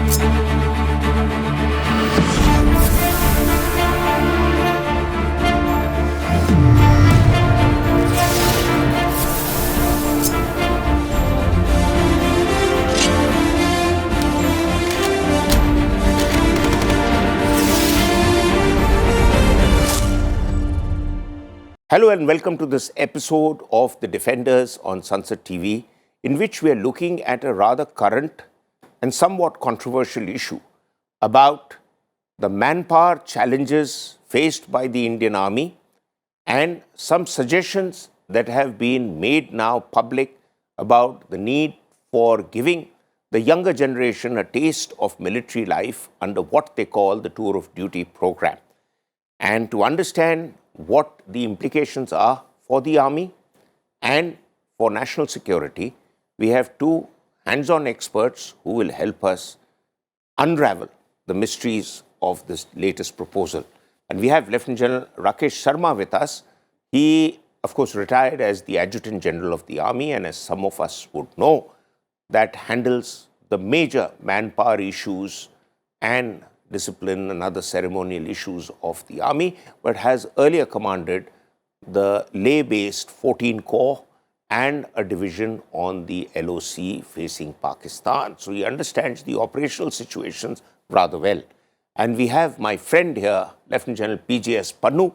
Hello and welcome to this episode of The Defenders on Sansad TV, in which we are looking at a rather current and somewhat controversial issue about the manpower challenges faced by the Indian Army and some suggestions that have been made now public about the need for giving the younger generation a taste of military life under what they call the Tour of Duty program. And to understand what the implications are for the army and for national security, we have two hands-on experts who will help us unravel the mysteries of this latest proposal. And we have Lieutenant General Rakesh Sharma with us. He, of course, retired as the Adjutant General of the Army, and as some of us would know, that handles the major manpower issues and discipline and other ceremonial issues of the Army, but has earlier commanded the Leh-based 14 Corps and a division on the LOC facing Pakistan. So he understands the operational situations rather well. And we have my friend here, Lieutenant General PJS Pannu,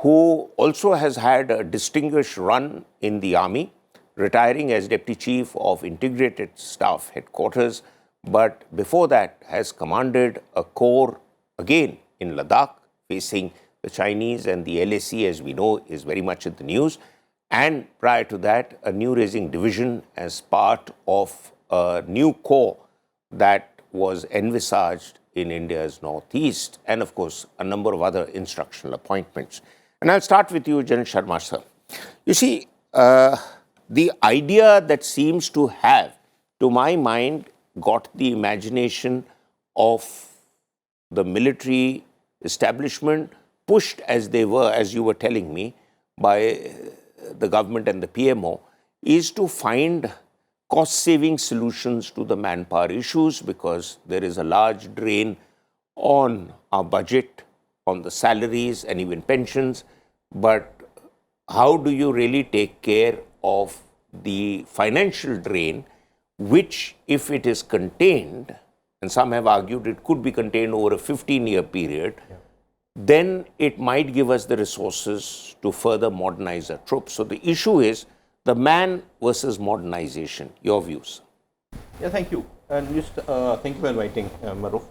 who also has had a distinguished run in the Army, retiring as Deputy Chief of Integrated Staff Headquarters, but before that has commanded a corps again in Ladakh facing the Chinese, and the LAC, as we know, is very much in the news. And prior to that, a new raising division as part of a new corps that was envisaged in India's northeast, and of course, a number of other instructional appointments. And I'll start with you, General Sharma, sir. You see, the idea that seems to have, to my mind, got the imagination of the military establishment, pushed as they were, as you were telling me, by the government and the PMO, is to find cost-saving solutions to the manpower issues, because there is a large drain on our budget, on the salaries and even pensions. But how do you really take care of the financial drain, which, if it is contained, and some have argued it could be contained over a 15-year period, then it might give us the resources to further modernize our troops. So the issue is the man versus modernization. Your views? Yeah, thank you. And thank you for inviting, Maruf.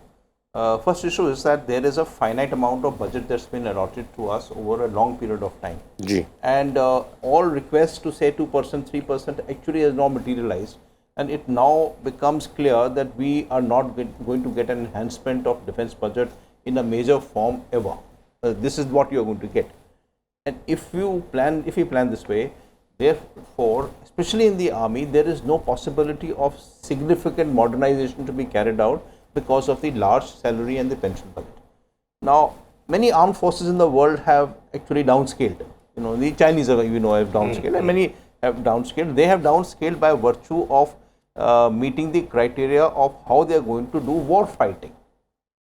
First issue is that there is a finite amount of budget that's been allotted to us over a long period of time. And all requests to say 2%, 3% actually has not materialized. And it now becomes clear that we are not going to get an enhancement of defense budget in a major form ever. This is what you are going to get. And if we plan this way, therefore, especially in the army, there is no possibility of significant modernization to be carried out because of the large salary and the pension budget. Now, many armed forces in the world have actually downscaled. You know, the Chinese have downscaled, and many have downscaled. They have downscaled by virtue of meeting the criteria of how they are going to do war fighting.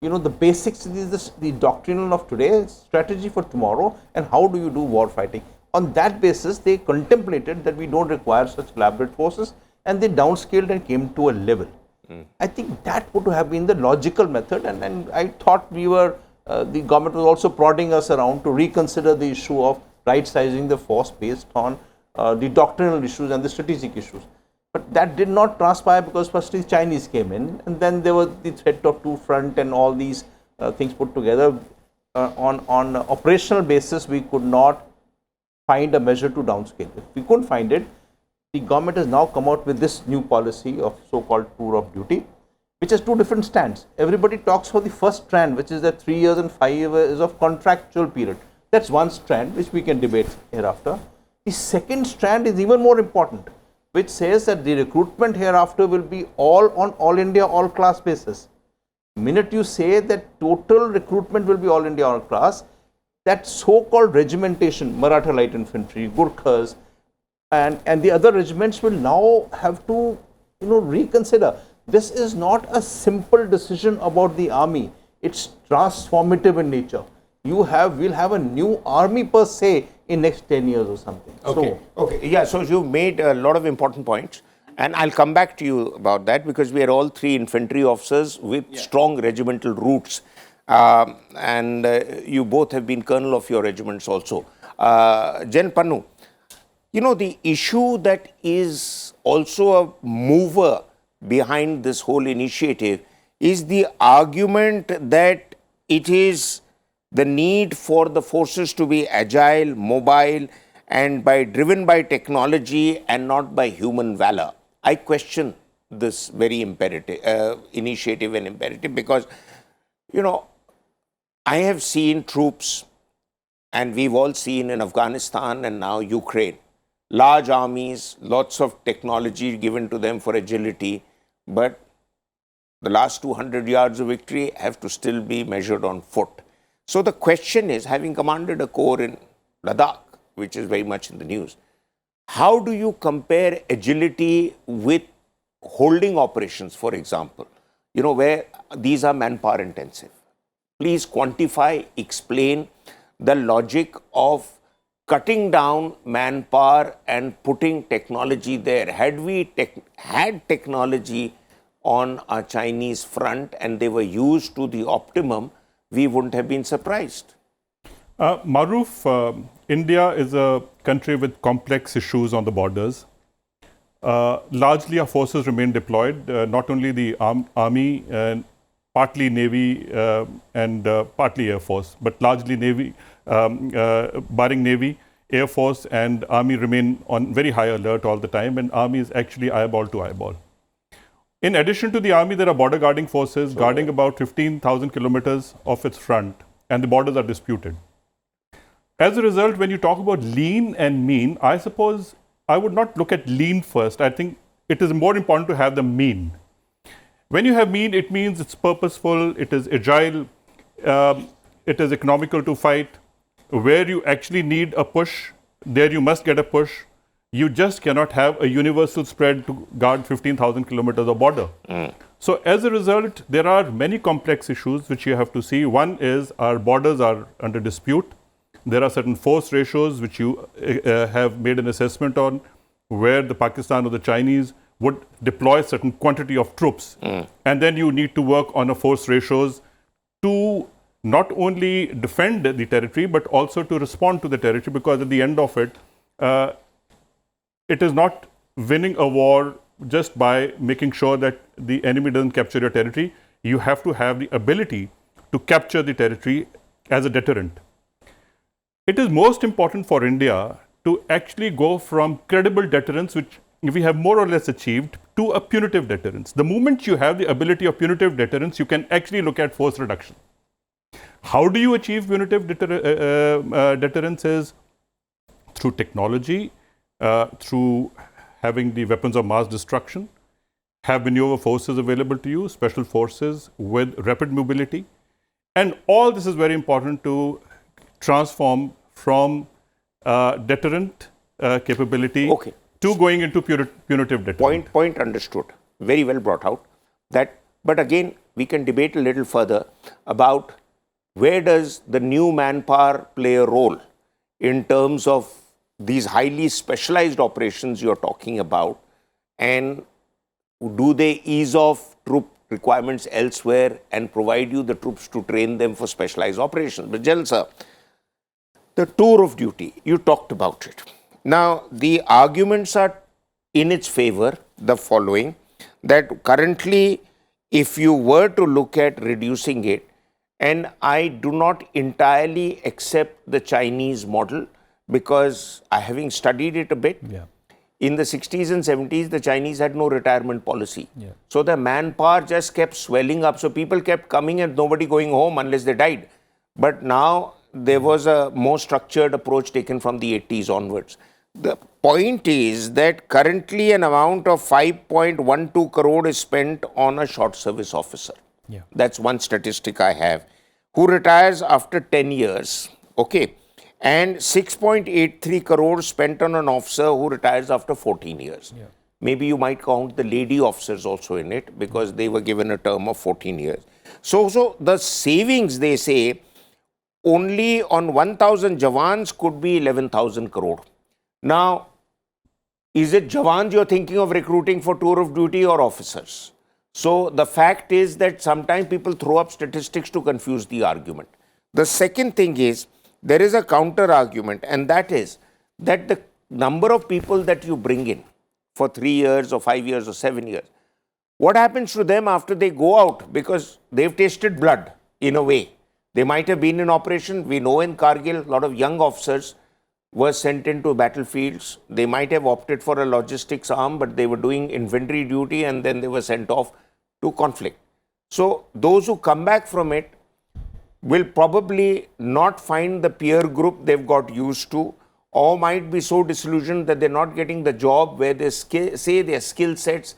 You know, the basics is the doctrinal of today, strategy for tomorrow, and how do you do war fighting. On that basis, they contemplated that we don't require such elaborate forces, and they downscaled and came to a level. I think that would have been the logical method, and I thought the government was also prodding us around to reconsider the issue of right-sizing the force based on the doctrinal issues and the strategic issues. But that did not transpire because first the Chinese came in, and then there was the threat of two front and all these things put together. On operational basis, we could not find a measure to downscale. If we couldn't find it, the government has now come out with this new policy of so-called tour of duty, which has two different strands. Everybody talks for the first strand, which is that 3 years and 5 years of contractual period. That's one strand which we can debate hereafter. The second strand is even more important, which says that the recruitment hereafter will be all on all India, all class basis. The minute you say that total recruitment will be all India, all class, that so-called regimentation, Maratha Light Infantry, Gurkhas, and the other regiments will now have to reconsider. this is not a simple decision about the army. It's transformative in nature. We'll have a new army per se in next 10 years or something. Okay. Yeah, so you've made a lot of important points. And I'll come back to you about that because we are all three infantry officers with strong regimental roots. And you both have been colonel of your regiments also. Gen Pannu, the issue that is also a mover behind this whole initiative is the argument that it is the need for the forces to be agile, mobile, and driven by technology and not by human valor. I question this very initiative and imperative because, I have seen troops, and we've all seen in Afghanistan and now Ukraine, large armies, lots of technology given to them for agility, but the last 200 yards of victory have to still be measured on foot. So the question is, having commanded a corps in Ladakh, which is very much in the news, how do you compare agility with holding operations, for example, where these are manpower intensive? Please quantify, explain the logic of cutting down manpower and putting technology there. Had we had technology on a Chinese front and they were used to the optimum, we wouldn't have been surprised. Maruf, India is a country with complex issues on the borders. Largely our forces remain deployed, not only the army, partly Navy and partly Air Force, but largely Navy, barring Navy, Air Force and Army remain on very high alert all the time, and Army is actually eyeball to eyeball. In addition to the Army, there are border guarding forces guarding about 15,000 kilometers of its front, and the borders are disputed. As a result, when you talk about lean and mean, I suppose I would not look at lean first. I think it is more important to have the mean. When you have mean, it means it's purposeful, it is agile, it is economical to fight. Where you actually need a push, there you must get a push. You just cannot have a universal spread to guard 15,000 kilometers of border. So as a result, there are many complex issues which you have to see. One is our borders are under dispute. There are certain force ratios which you have made an assessment on, where the Pakistan or the Chinese would deploy certain quantity of troops. And then you need to work on a force ratios to not only defend the territory, but also to respond to the territory, because at the end of it, it is not winning a war just by making sure that the enemy doesn't capture your territory. You have to have the ability to capture the territory as a deterrent. It is most important for India to actually go from credible deterrence, which we have more or less achieved, to a punitive deterrence. The moment you have the ability of punitive deterrence, you can actually look at force reduction. How do you achieve punitive deterrence? Is through technology, through having the weapons of mass destruction, have maneuver forces available to you, special forces with rapid mobility. And all this is very important to transform from deterrent capability to going into punitive deterrent. Point understood. Very well brought out. But again, we can debate a little further about where does the new manpower play a role in terms of these highly specialized operations you're talking about, and do they ease off troop requirements elsewhere and provide you the troops to train them for specialized operations? But General Sir, the tour of duty, you talked about it. Now, the arguments are in its favor, the following, that currently, if you were to look at reducing it, and I do not entirely accept the Chinese model, because having studied it a bit, in the 60s and 70s, the Chinese had no retirement policy. So the manpower just kept swelling up. So people kept coming and nobody going home unless they died. But now there was a more structured approach taken from the 80s onwards. The point is that currently an amount of 5.12 crore is spent on a short service officer. That's one statistic I have, who retires after 10 years. And 6.83 crore spent on an officer who retires after 14 years. maybe you might count the lady officers also in it because they were given a term of 14 years. So the savings, they say, only on 1,000 Jawans could be 11,000 crore. Now, is it Jawans you're thinking of recruiting for tour of duty or officers? So the fact is that sometimes people throw up statistics to confuse the argument. The second thing is, there is a counter argument, and that is that the number of people that you bring in for 3 years or 5 years or 7 years, what happens to them after they go out? Because they've tasted blood in a way. They might have been in operation. We know in Kargil, a lot of young officers were sent into battlefields. They might have opted for a logistics arm, but they were doing infantry duty and then they were sent off to conflict. So those who come back from it will probably not find the peer group they've got used to, or might be so disillusioned that they're not getting the job where they say their skill sets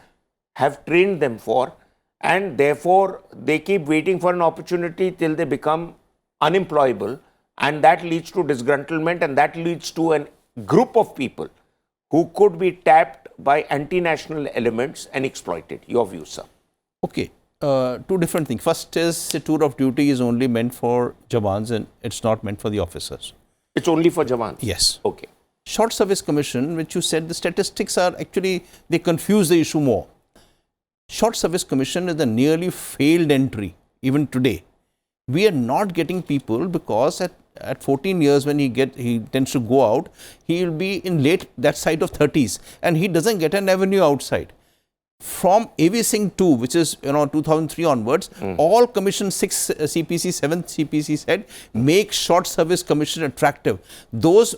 have trained them for, and therefore they keep waiting for an opportunity till they become unemployable, and that leads to disgruntlement, and that leads to a group of people who could be tapped by anti-national elements and exploited. Your view, sir? Okay. Two different things. First is the tour of duty is only meant for Jawans and it's not meant for the officers. It's only for Jawans? Yes. Okay. Short Service Commission, which you said the statistics are actually, they confuse the issue more. Short Service Commission is a nearly failed entry even today. We are not getting people because at 14 years when he tends to go out, he will be in that side of 30s and he doesn't get an avenue outside. From AV Singh 2, which is 2003 onwards, all Commission 6 CPC, 7th CPC said, make Short Service Commission attractive. Those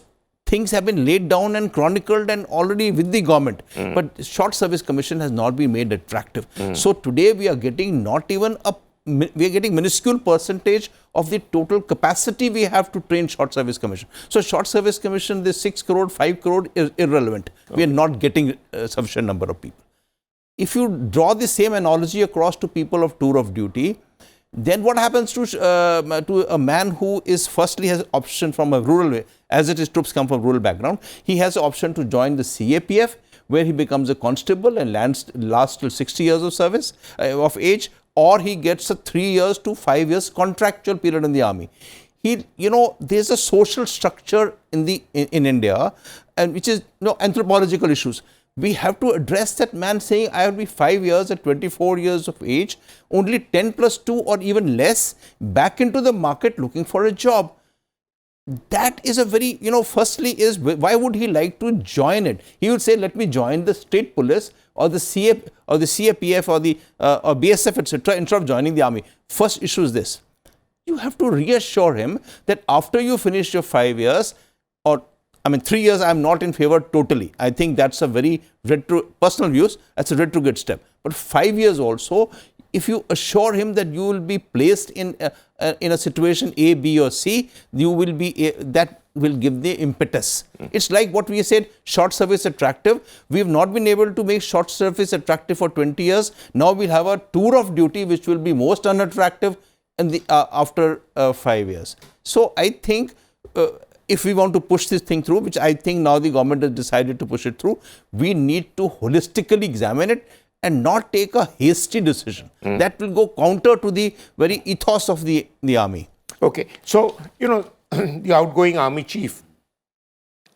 things have been laid down and chronicled and already with the government. But Short Service Commission has not been made attractive. So today we are getting we are getting minuscule percentage of the total capacity we have to train Short Service Commission. So Short Service Commission, this 6 crore, 5 crore is irrelevant. We are not getting a sufficient number of people. If you draw the same analogy across to people of tour of duty, then what happens to a man who is firstly has option from a rural, as it is troops come from rural background, he has the option to join the CAPF, where he becomes a constable and lasts till 60 years of service of age, or he gets a 3 years to 5 years contractual period in the army. There's a social structure in India, and which is anthropological issues. We have to address that man saying, I will be 5 years at 24 years of age, only 10 plus 2 or even less, back into the market looking for a job. That is a very, firstly is, why would he like to join it? He would say, let me join the state police or the CAPF or the BSF, etc., instead of joining the army. First issue is this. You have to reassure him that after you finish your 5 years, 3 years, I am not in favor totally. I think that's a very personal views, that's a retrograde step. But 5 years also, if you assure him that you will be placed in a situation A, B or C, you will be, that will give the impetus. It's like what we said, short service attractive. We have not been able to make short service attractive for 20 years. Now we'll have a tour of duty which will be most unattractive after 5 years. So I think if we want to push this thing through, which I think now the government has decided to push it through, we need to holistically examine it and not take a hasty decision. That will go counter to the very ethos of the army. Okay. So, the outgoing army chief,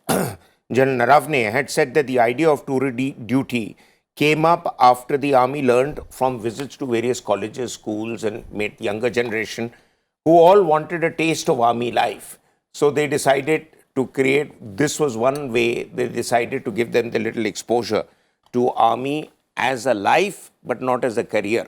General Naravne, had said that the idea of tour duty came up after the army learned from visits to various colleges, schools, and made younger generation who all wanted a taste of army life. So they decided to create, this was one way, they decided to give them the little exposure to army as a life, but not as a career.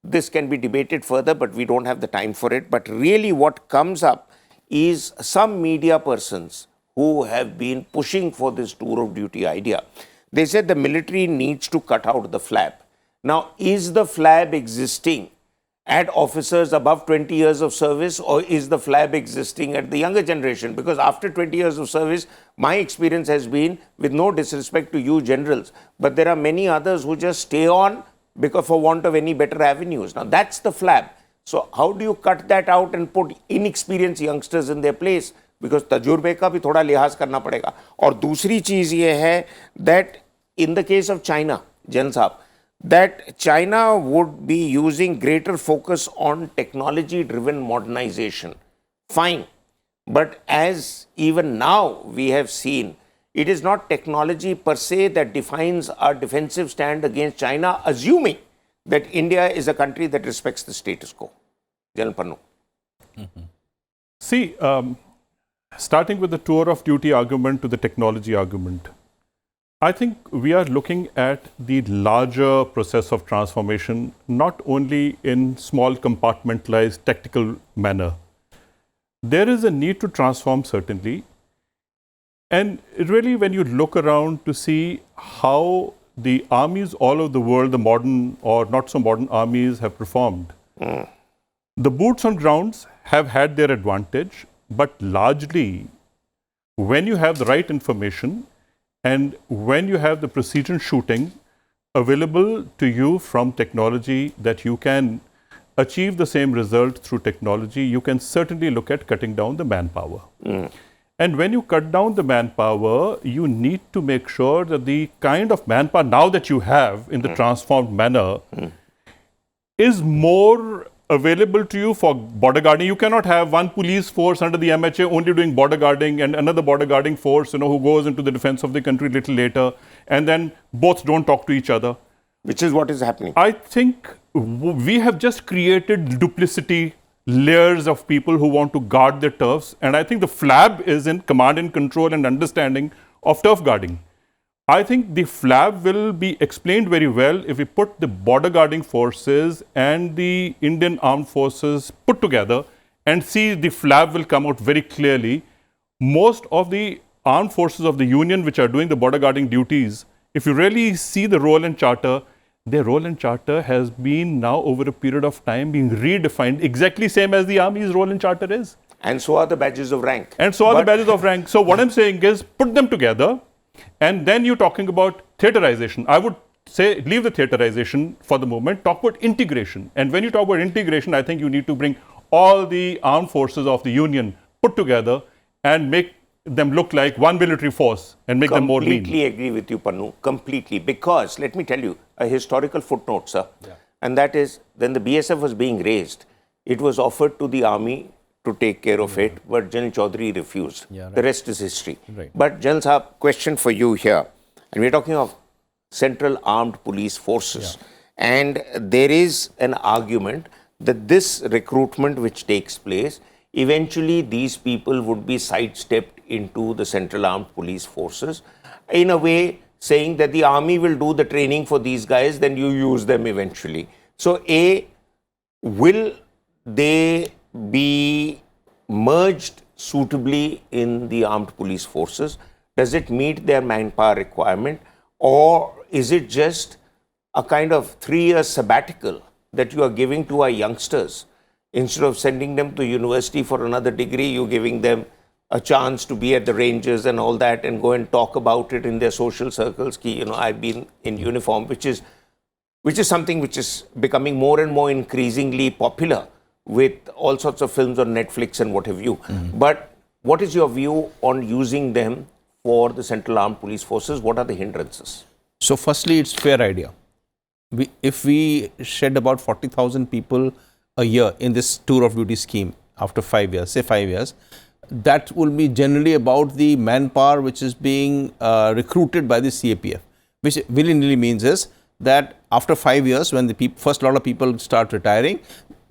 This can be debated further, but we don't have the time for it. But really what comes up is some media persons who have been pushing for this tour of duty idea. They said the military needs to cut out the flab. Now, is the flab existing at officers above 20 years of service, or is the flab existing at the younger generation? Because after 20 years of service, my experience has been, with no disrespect to you generals, but there are many others who just stay on because for want of any better avenues. Now that's the flab. So how do you cut that out and put inexperienced youngsters in their place? Because तजुर्बे का भी थोड़ा लिहाज करना पड़ेगा. और दूसरी चीज ये है that in the case of China, Jan Saab, that China would be using greater focus on technology-driven modernization. Fine. But as even now we have seen, it is not technology per se that defines our defensive stand against China, assuming that India is a country that respects the status quo. General Pannu. See, starting with the tour of duty argument to the technology argument, I think we are looking at the larger process of transformation, not only in small compartmentalized tactical manner. There is a need to transform, certainly. And really, when you look around to see how the armies all over the world, the modern or not so modern armies have performed, the boots on grounds have had their advantage, but largely, when you have the right information and when you have the precision shooting available to you from technology that you can achieve the same result through technology, you can certainly look at cutting down the manpower. And when you cut down the manpower, you need to make sure that the kind of manpower now that you have in the transformed manner is more available to you for border guarding. You cannot have one police force under the MHA only doing border guarding and another border guarding force, who goes into the defense of the country a little later, and then both don't talk to each other. Which is what is happening. I think we have just created duplicity layers of people who want to guard their turfs, and I think the flab is in command and control and understanding of turf guarding. I think the flab will be explained very well if we put the border guarding forces and the Indian armed forces put together and see the flab will come out very clearly. Most of the armed forces of the Union which are doing the border guarding duties, if you really see the role and charter, their role and charter has been now over a period of time being redefined exactly same as the army's role and charter is. And so are the badges of rank. And so are the badges of rank. So what I'm saying is put them together. And then you're talking about theaterization. I would say leave the theaterization for the moment, talk about integration. And when you talk about integration, I think you need to bring all the armed forces of the Union put together and make them look like one military force and make them more lean. Completely agree with you, Pannu. Completely. Because, let me tell you, a historical footnote, sir. Yeah. And that is, when the BSF was being raised, it was offered to the army to take care of it, but General Chaudhary refused. Yeah, right. The rest is history. Right. But General Saab, question for you here. And we're talking of Central Armed Police Forces. Yeah. And there is an argument that this recruitment which takes place, eventually these people would be sidestepped into the Central Armed Police Forces, in a way saying that the army will do the training for these guys, then you use them eventually. So, A, will they be merged suitably in the armed police forces? Does it meet their manpower requirement? Or is it just a kind of 3-year sabbatical that you are giving to our youngsters? Instead of sending them to university for another degree, you're giving them a chance to be at the ranges and all that and go and talk about it in their social circles. Ki, I've been in uniform, which is something which is becoming more and more increasingly popular with all sorts of films on Netflix and what have you. But what is your view on using them for the Central Armed Police Forces? What are the hindrances? So firstly, it's fair idea. If we shed about 40,000 people a year in this tour of duty scheme after 5 years, say 5 years, that will be generally about the manpower which is being recruited by the CAPF, which willy-nilly means is that after 5 years, when the first lot of people start retiring,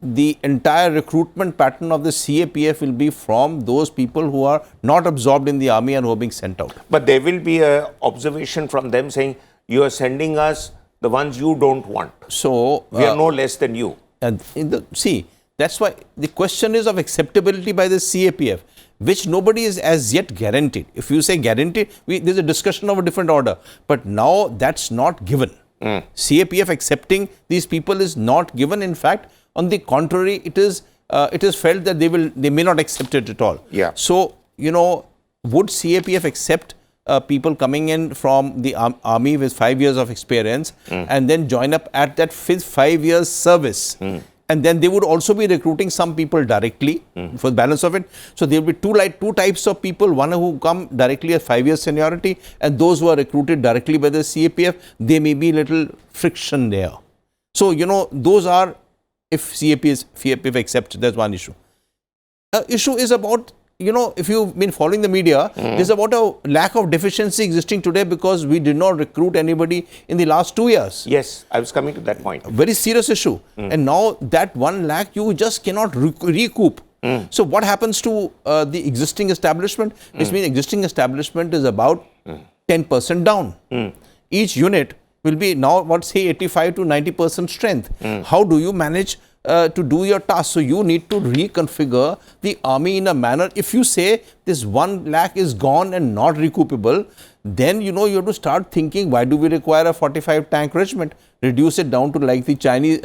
the entire recruitment pattern of the CAPF will be from those people who are not absorbed in the army and who are being sent out. But there will be an observation from them saying, you are sending us the ones you don't want. So we are no less than you. And see, that's why the question is of acceptability by the CAPF, which nobody is as yet guaranteed. If you say guaranteed, there's a discussion of a different order. But now that's not given. CAPF accepting these people is not given. In fact, on the contrary, it is felt that they may not accept it at all. Yeah. So, would CAPF accept people coming in from the army with 5 years of experience and then join up at that 5 years service and then they would also be recruiting some people directly for the balance of it. So there will be two types of people, one who come directly at 5 years seniority, and those who are recruited directly by the CAPF. There may be little friction there. So, those are, if CAPF accepts, that's one issue. Issue is about, if you've been following the media, there's about a lack of deficiency existing today because we did not recruit anybody in the last 2 years. Yes, I was coming to that point. A very serious issue. And now that 1 lakh you just cannot recoup. So what happens to the existing establishment? Which means existing establishment is about 10% down. Each unit will be now, 85 to 90% strength. How do you manage to do your task? So you need to reconfigure the army in a manner. If you say this 1 lakh is gone and not recoupable, then you have to start thinking, why do we require a 45 tank regiment? Reduce it down to like the Chinese,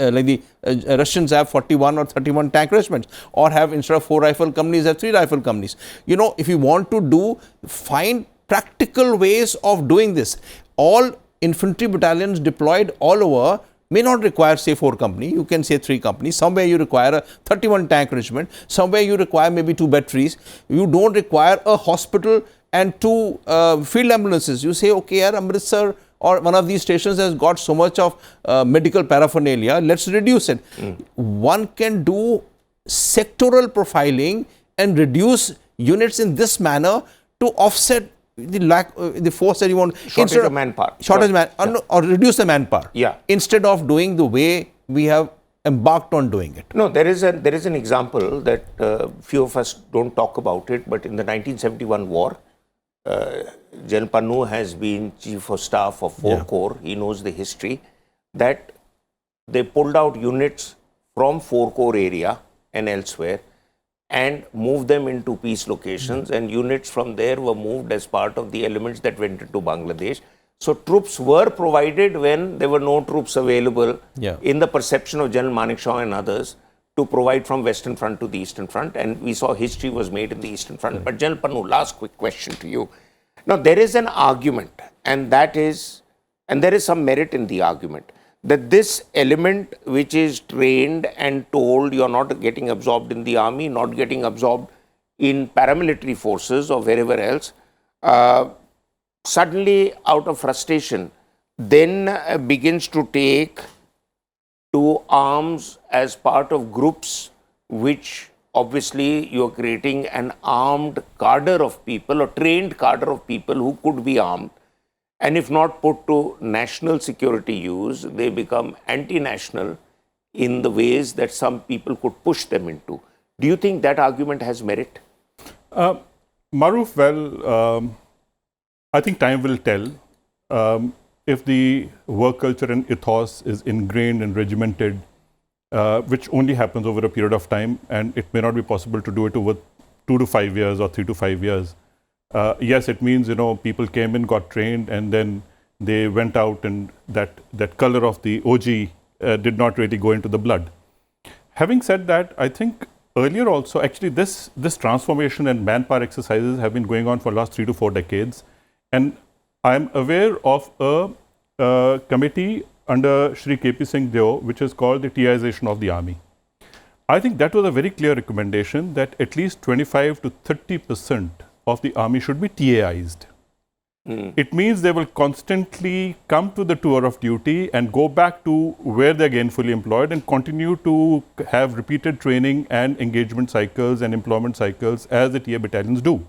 Russians have 41 or 31 tank regiments, or have, instead of 4 rifle companies, have 3 rifle companies. If you want to find practical ways of doing this. All infantry battalions deployed all over may not require, say, 4 companies. You can say 3 companies. Somewhere you require a 31 tank regiment. Somewhere you require maybe 2 batteries. You don't require a hospital and 2 field ambulances. You say, okay, Amritsar or one of these stations has got so much of medical paraphernalia, let's reduce it. One can do sectoral profiling and reduce units in this manner to offset the force that you want. Shortage of manpower. Or reduce the manpower. Yeah. Instead of doing the way we have embarked on doing it. No, there is an example that few of us don't talk about it, but in the 1971 war, General Pannu has been Chief of Staff of 4 Corps. He knows the history, that they pulled out units from 4 Corps area and elsewhere and moved them into peace locations, and units from there were moved as part of the elements that went into Bangladesh. So troops were provided when there were no troops available in the perception of General Manekshaw and others to provide from Western Front to the Eastern Front, and we saw history was made in the Eastern Front. But General Pannu, last quick question to you. Now there is an argument, and there is some merit in the argument, that this element which is trained and told you're not getting absorbed in the army, not getting absorbed in paramilitary forces or wherever else, suddenly out of frustration then begins to take to arms as part of groups, which obviously you're creating an armed cadre of people or trained cadre of people who could be armed. And if not put to national security use, they become anti-national in the ways that some people could push them into. Do you think that argument has merit? Maruf, well, I think time will tell. If the work culture and ethos is ingrained and regimented, which only happens over a period of time, and it may not be possible to do it over 2 to 5 years or 3 to 5 years. Yes, it means, people came in, got trained, and then they went out, and that color of the OG did not really go into the blood. Having said that, I think earlier also, actually this transformation and manpower exercises have been going on for the last 3 to 4 decades. And I'm aware of a committee under Shri K.P. Singh Deo, which is called the TIization of the army. I think that was a very clear recommendation that at least 25 to 30% of the army should be TAized. It means they will constantly come to the tour of duty and go back to where they're gainfully employed and continue to have repeated training and engagement cycles and employment cycles as the TA battalions do.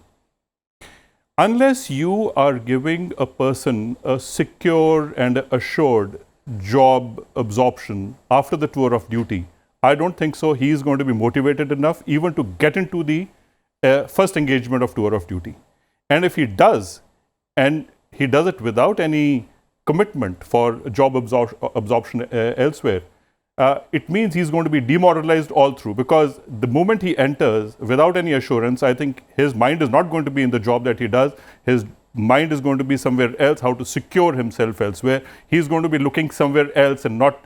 Unless you are giving a person a secure and assured job absorption after the tour of duty, I don't think so he is going to be motivated enough even to get into the first engagement of tour of duty. And if he does, and he does it without any commitment for job absorption elsewhere, it means he's going to be demoralized all through, because the moment he enters without any assurance, I think his mind is not going to be in the job that he does. His mind is going to be somewhere else, how to secure himself elsewhere. He's going to be looking somewhere else and not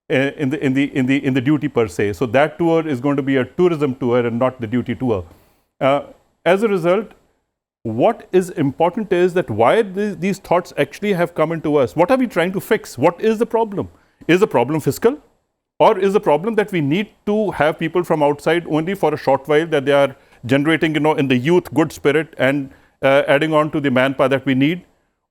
in the duty per se. So that tour is going to be a tourism tour and not the duty tour. As a result, what is important is that why these thoughts actually have come into us. What are we trying to fix? What is the problem? Is the problem fiscal? Or is the problem that we need to have people from outside only for a short while, that they are generating, in the youth good spirit and adding on to the manpower that we need?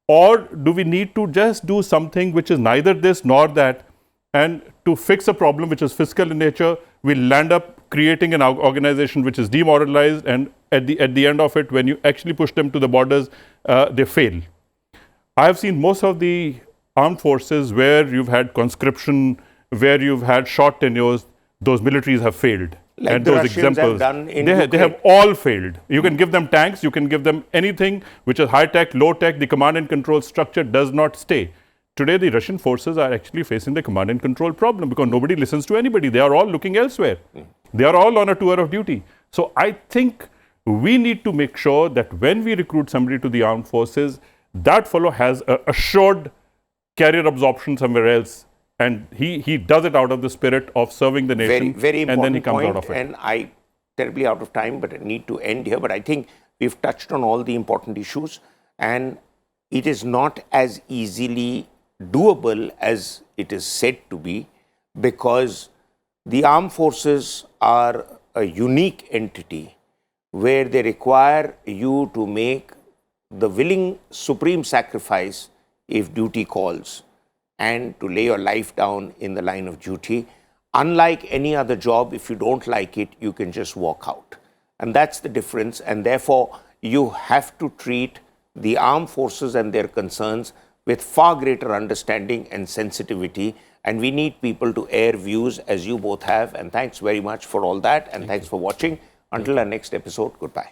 Or do we need to just do something which is neither this nor that, and to fix a problem which is fiscal in nature, we'll land up creating an organization which is demoralized, and at the end of it, when you actually push them to the borders, they fail. I have seen most of the armed forces where you've had conscription, where you've had short tenures, those militaries have failed. Like and the those Russians examples, have done in they have all failed. You can give them tanks, you can give them anything which is high tech, low tech, the command and control structure does not stay. Today, the Russian forces are actually facing the command and control problem because nobody listens to anybody. They are all looking elsewhere. They are all on a tour of duty. So I think we need to make sure that when we recruit somebody to the armed forces, that fellow has a assured career absorption somewhere else, and he does it out of the spirit of serving the nation, very important and then he comes point, out of it. And I terribly out of time, but I need to end here. But I think we've touched on all the important issues, and it is not as easily doable as it is said to be, because the armed forces are a unique entity where they require you to make the willing supreme sacrifice if duty calls, and to lay your life down in the line of duty. Unlike any other job, if you don't like it, you can just walk out. And that's the difference. And therefore, you have to treat the armed forces and their concerns with far greater understanding and sensitivity. And we need people to air views as you both have. And thanks very much for all that. And thanks for watching. Until our next episode, goodbye.